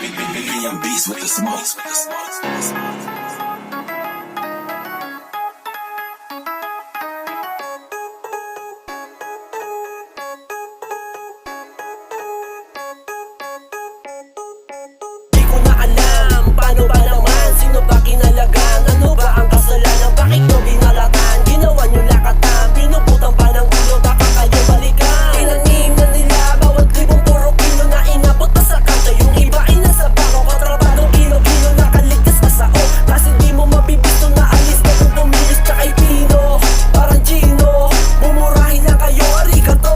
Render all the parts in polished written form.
Million beats with the smokes. Di ko na alam, paano ba naman? Sino ba kinalagan? Ano ba ang kasalanan? Bakit nyo binalatan? Ginawa nyo lakatan, pinuputan pa ng ulo, baka kayo balikan. Tinanim na nila, bawat libong puro kilo na inabot pa sa kanta. Yung iba ay nasa bako, katrabadong kilo-kilo nakaligtas ka sa o. Kasi di mo mabibisto na alis na kung pumilis tsaka ipino. Parang Gino, bumurahin lang kayo, arigato.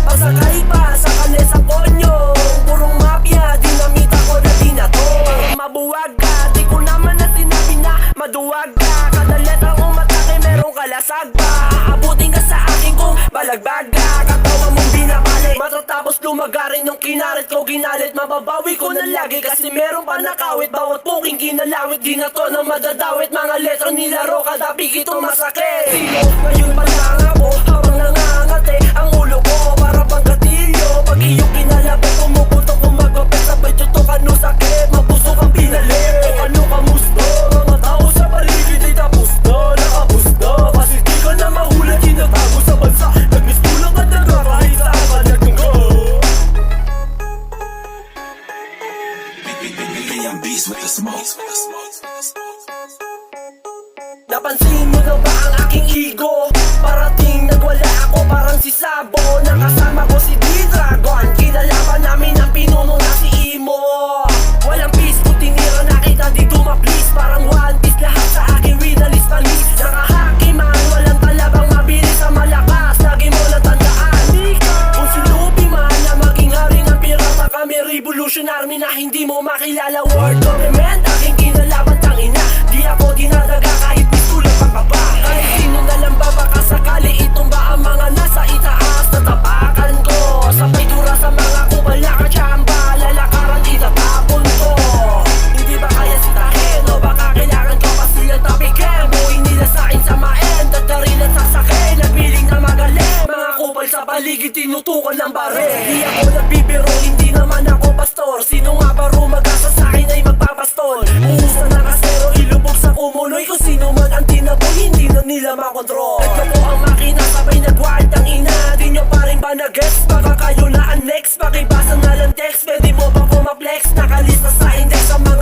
Pasakay pa sa kanesang konyo, purong mafia, dinamita ko na di na to. Mabuwag ka, di ko naman na sinabi na maduwag ka. Kada letrang umatake, merong kalasag pa. Aabutin ka sa akin kung balagbag ka. Katawa mong binabalik, matatapos lumagarin nung kinarit ko ginalit. Mababawi ko na lagi kasi meron pa nakawit. Bawat puking ginalawit, di na to na madadawit. Mga letra nilaro, kada piki ito masakit. Sino ngayon pa lang ako, habang nangangate ang ulo ko para pang gatilyo. Pag iyong kinalabot, pumuputok, kumagapit, sabay tutok, ano sakit, mabusok ang pinalit. O ano kamusta, mga tao sa paligid ay tapos na, nakapos na. Kasi di ka na mahula, tinatago sa bansa. Nag-miss ko lang at nagkakahit sa akanagtunggo. Million beats with the smokes. Napansin mo na ba ang aking ego? Parating nagwala ako parang si Sabo. Nakasama ko si D-Dragon, kinalaban namin ang pinuno na si Imo. Walang peace kung tinira na kita di dumaplis. Parang One Piece lahat sa akin winalis panis. Nakahaki man, walang talabang mabilis sa malakas. Lagi mo lang tandaan, kung si Luffy man na maging haring ang pirata, kami Revolution Army na hindi mo makilala. World government, aking kinalaban tangina. Di ako dinadaga kahit pistulad pa ka pa. Kahit sino na lang ba baka sakali itong ba ang mga nasa itaas na tapakan ko. Sabay dura sa mga kupal na kachamba, lalakaran itatapon ko. Hindi ba kaya sitahin o baka kailangan ko pa silang tapikin? Buhay nila sa'kin sa maen, dadarin at sasakin. Nagpiling na magaling, mga kupal sa paligid tinutukan ng baril. Di ako nagbibiro, hindi naman ako pastor. Sino nga ba rumagasa sa'kin ay magpapastol? Uusa na kasero, ilubog sa kumunoy. Kung sino man ang tinaboy, hindi na nila makontrol. Nagtamo ang makina, sabay nag-wild ang ina. Di nyo pa rin ba nag-gets? Baka kayo na ang next. Pakibasa na lang text, pwede mo ba pumaplex? Nakalista sa index ang mga